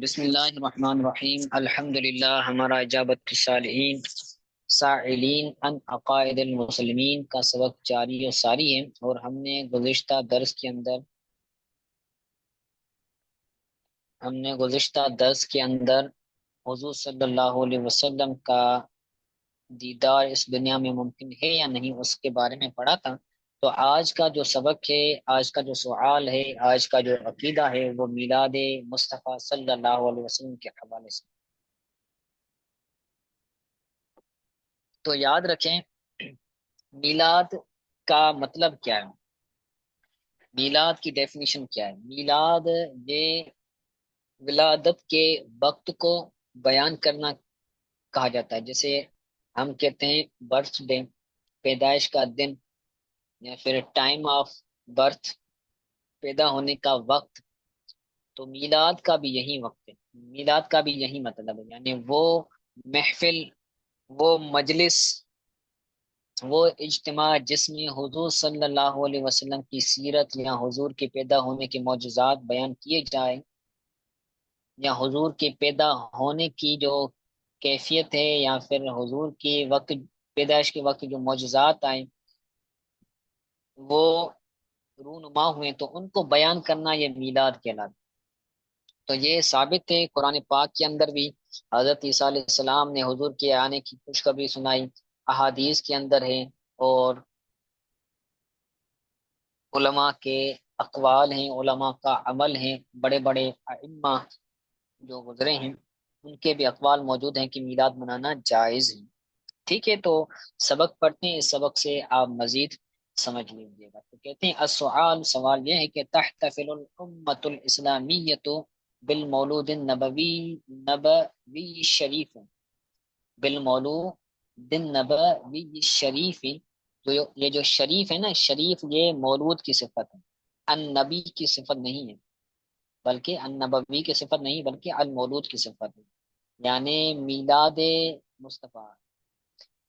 بسم اللہ الرحمن الرحیم الحمد للہ ہمارا اجابت الصالحین سائلین ان عقائد المسلمین کا سبق جاری و ساری ہے، اور ہم نے گزشتہ درس کے اندر حضور صلی اللہ علیہ وسلم کا دیدار اس دنیا میں ممکن ہے یا نہیں اس کے بارے میں پڑھا تھا۔ تو آج کا جو سبق ہے، آج کا جو سوال ہے، آج کا جو عقیدہ ہے، وہ میلاد مصطفیٰ صلی اللہ علیہ وسلم کے حوالے سے۔ تو یاد رکھیں، میلاد کا مطلب کیا ہے؟ میلاد کی ڈیفینیشن کیا ہے؟ میلاد یہ ولادت کے وقت کو بیان کرنا کہا جاتا ہے، جیسے ہم کہتے ہیں برتھ ڈے، پیدائش کا دن، یا پھر ٹائم آف برتھ، پیدا ہونے کا وقت۔ تو میلاد کا بھی یہی وقت ہے، میلاد کا بھی یہی مطلب ہے، یعنی وہ محفل، وہ مجلس، وہ اجتماع جس میں حضور صلی اللہ علیہ وسلم کی سیرت یا حضور کے پیدا ہونے کے معجزات بیان کیے جائیں، یا حضور کے پیدا ہونے کی جو کیفیت ہے، یا پھر حضور کے وقت، پیدائش کے وقت جو معجزات آئیں وہ رونما ہوئے، تو ان کو بیان کرنا یہ میلاد کہلاتا ہے۔ تو یہ ثابت ہے قرآن پاک کے اندر بھی، حضرت عیسیٰ علیہ السلام نے حضور کے آنے کی خوشخبری سنائی، احادیث کے اندر ہے، اور علماء کے اقوال ہیں، علماء کا عمل ہے، بڑے بڑے ائمہ جو گزرے ہیں ان کے بھی اقوال موجود ہیں کہ میلاد منانا جائز ہے۔ ٹھیک ہے، تو سبق پڑھتے ہیں، اس سبق سے آپ مزید سمجھ لیجیے گا۔ تو کہتے ہیں السؤال، سوال یہ ہے کہ تحتفل الامت الاسلامیت بالمولود النبوی نبوی شریف، بالمولود النبوی شریف، یہ جو شریف ہے نا، شریف یہ مولود کی صفت ہے، النبی کی صفت نہیں ہے، بلکہ النبوی کی صفت نہیں بلکہ المولود کی صفت ہے، یعنی میلاد مصطفیٰ۔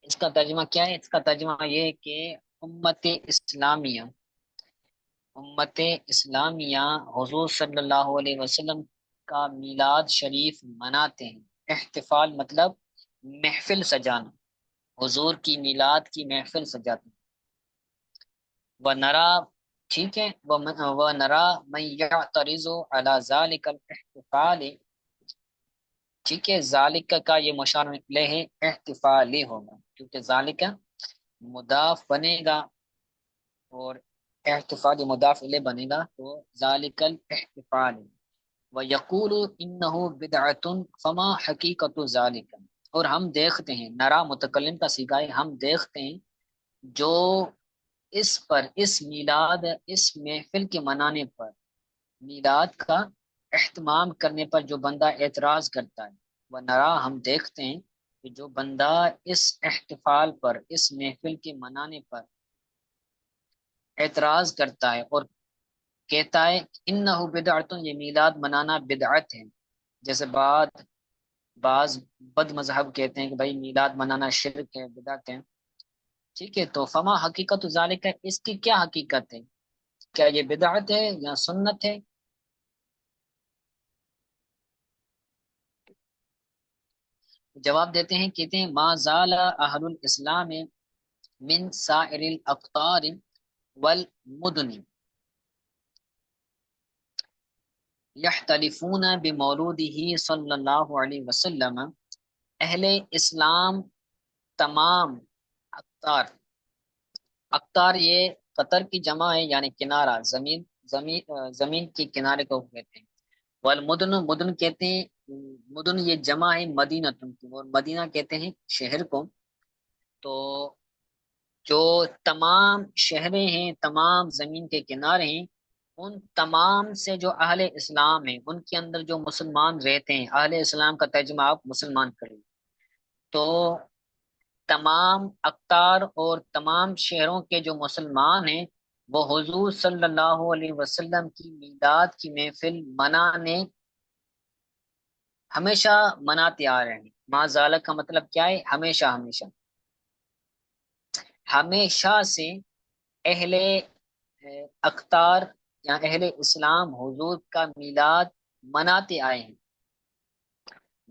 اس کا ترجمہ کیا ہے؟ اس کا ترجمہ یہ ہے کہ امت اسلامیہ، امت اسلامیہ حضور صلی اللہ علیہ وسلم کا میلاد شریف مناتے ہیں۔ احتفال مطلب محفل سجانا، حضور کی میلاد کی محفل سجاتے ہیں۔ وَنَرَا، ٹھیک ہے، وَنَرَا مَن يَعْتَرِضُ عَلَى ذَلِكَ الْاحْتِفَالِ، ٹھیک ہے، ذالک کا یہ مشار الیہ ہے، احتفالی ہوگا، کیونکہ ذالک مضاف بنے گا اور احتفال مضاف الیہ بنے گا، تو ذالک الاحتفال۔ وَيَقُولُ إِنَّهُ بِدْعَةٌ فَمَا حَقِيقَةُ ذَلِكَ، اور ہم دیکھتے ہیں، نرا متکلم کا صیغہ ہے، ہم دیکھتے ہیں جو اس پر، اس میلاد، اس محفل کے منانے پر، میلاد کا اہتمام کرنے پر جو بندہ اعتراض کرتا ہے، وہ نرا، ہم دیکھتے ہیں کہ جو بندہ اس احتفال پر، اس محفل کے منانے پر اعتراض کرتا ہے اور کہتا ہے انہ بدعت، یہ میلاد منانا بدعت ہے، جیسے بعض بد مذہب کہتے ہیں کہ بھائی میلاد منانا شرک ہے، بدعت ہے، ٹھیک ہے، تو فما حقیقت ذالک، اس کی کیا حقیقت ہے؟ کیا یہ بدعت ہے یا سنت ہے؟ جواب دیتے ہیں، کہتے ہیں ما زال اہل الاسلام من سائر الاقطار والمدن یختلفون بمولودہ صلی اللہ علیہ وسلم، اہل اسلام تمام، اقطار، اقطار یہ قطر کی جمع ہے، یعنی کنارہ، زمین کے کنارے کو کہتے ہیں۔ والمدن، مدن کہتے ہیں، مدن یہ جمع ہے مدینہ کی، اور مدینہ کہتے ہیں شہر کو۔ تو جو تمام شہریں ہیں، تمام زمین کے کنارے ہیں، ان تمام سے جو اہل اسلام ہیں، ان کے اندر جو مسلمان رہتے ہیں، اہل اسلام کا ترجمہ آپ مسلمان کریں، تو تمام اقطار اور تمام شہروں کے جو مسلمان ہیں، وہ حضور صلی اللہ علیہ وسلم کی میلاد کی محفل منانے، ہمیشہ مناتے آ رہے ہیں۔ ما زالہ کا مطلب کیا ہے؟ ہمیشہ، ہمیشہ، ہمیشہ سے اہل اقطار یا اہل اسلام حضور کا میلاد مناتے آئے ہیں،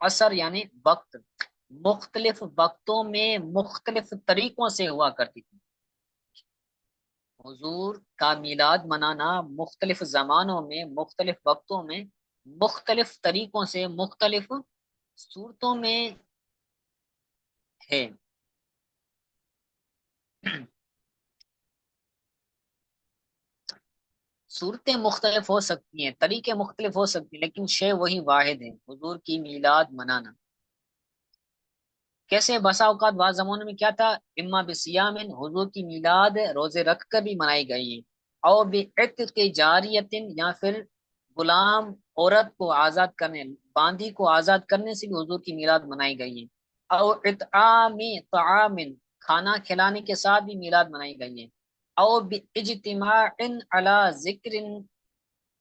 اثر یعنی وقت مختلف وقتوں میں مختلف طریقوں سے ہوا کرتی تھی۔ حضور کا میلاد منانا مختلف زمانوں میں مختلف وقتوں میں مختلف طریقوں سے مختلف صورتوں میں ہے۔ صورتیں مختلف ہو سکتی ہیں، طریقے مختلف ہو سکتی ہیں، لیکن شے وہی واحد ہے، حضور کی میلاد منانا۔ کیسے؟ بسا اوقات بعض زمانوں میں کیا تھا، اما بسیام، حضور کی میلاد روزے رکھ کر بھی منائی گئی ہے، اور بعتق جاریت، یا پھر غلام عورت کو آزاد کرنے، باندی کو آزاد کرنے سے بھی حضور کی میلاد منائی گئی ہے، اور اطعام طعام، کھانا کھلانے کے ساتھ بھی میلاد منائی گئی ہے، اور باجتماع علی ذکر،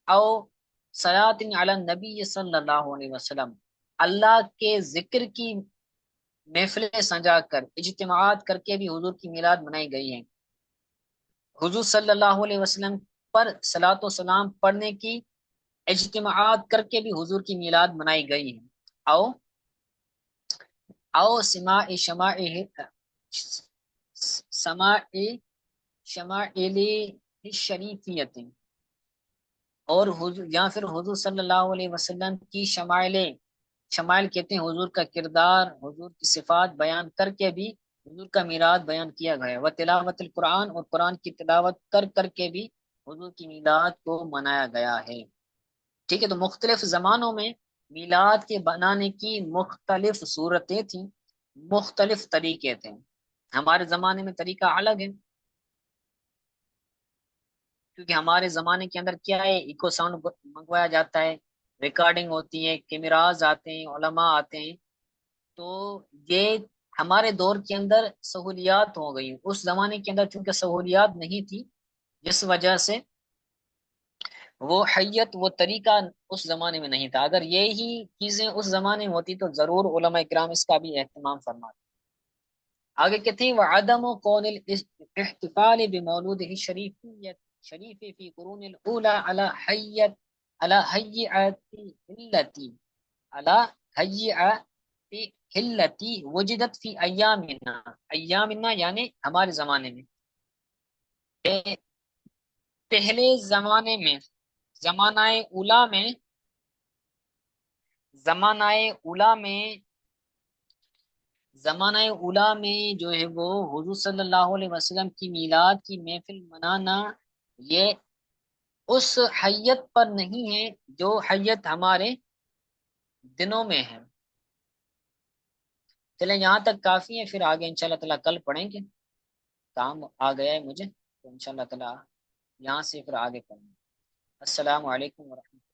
او صلاۃ علی النبی صلی اللہ علیہ وسلم، اللہ کے ذکر کی محفلیں سجا کر، اجتماعات کر کے بھی حضور کی میلاد منائی گئی ہے۔ حضور صلی اللہ علیہ وسلم پر صلاۃ و سلام پڑھنے کی اجتماعات کر کے بھی حضور کی میلاد منائی گئی ہے۔ او او سماع شمائل شریفیت، اور حضور یا پھر حضور صلی اللہ علیہ وسلم کی شمائل، شمائل کہتے ہیں حضور کا کردار، حضور کی صفات بیان کر کے بھی حضور کا میلاد بیان کیا گیا، وہ تلاوت القرآن، اور قرآن کی تلاوت کر کر کے بھی حضور کی میلاد کو منایا گیا ہے۔ ٹھیک ہے، تو مختلف زمانوں میں میلاد کے بنانے کی مختلف صورتیں تھیں، مختلف طریقے تھے۔ ہمارے زمانے میں طریقہ الگ ہے، کیونکہ ہمارے زمانے کے اندر کیا ہے، ایکو ساؤنڈ منگوایا جاتا ہے، ریکارڈنگ ہوتی ہے، کیمراز آتے ہیں، علماء آتے ہیں، تو یہ ہمارے دور کے اندر سہولیات ہو گئی۔ اس زمانے کے اندر چونکہ سہولیات نہیں تھی، جس وجہ سے وہ حیت، وہ طریقہ اس زمانے میں نہیں تھا۔ اگر یہی چیزیں اس زمانے میں ہوتی تو ضرور علماء اکرام اس کا بھی اہتمام فرماتے۔ آگے کہتے ہیں وعدم کون الاحتفال بمولود شریف فی قرون الاولى على حیت على حیت التي وجدت فی ایامنا، ایامنا یعنی ہمارے زمانے میں، پہلے زمانے میں، زمانہ اولا میں، زمانہ اولا میں، زمانہ اولا میں جو ہے وہ حضور صلی اللہ علیہ وسلم کی میلاد کی محفل منانا، یہ اس حیت پر نہیں ہے جو حیت ہمارے دنوں میں ہے۔ چلیں یہاں تک کافی ہے، پھر آگے انشاءاللہ تعالیٰ کل پڑھیں گے، کام آ گیا ہے مجھے، تو انشاءاللہ تعالیٰ یہاں سے پھر آگے پڑھیں گے۔ السلام علیکم ورحمۃ اللہ۔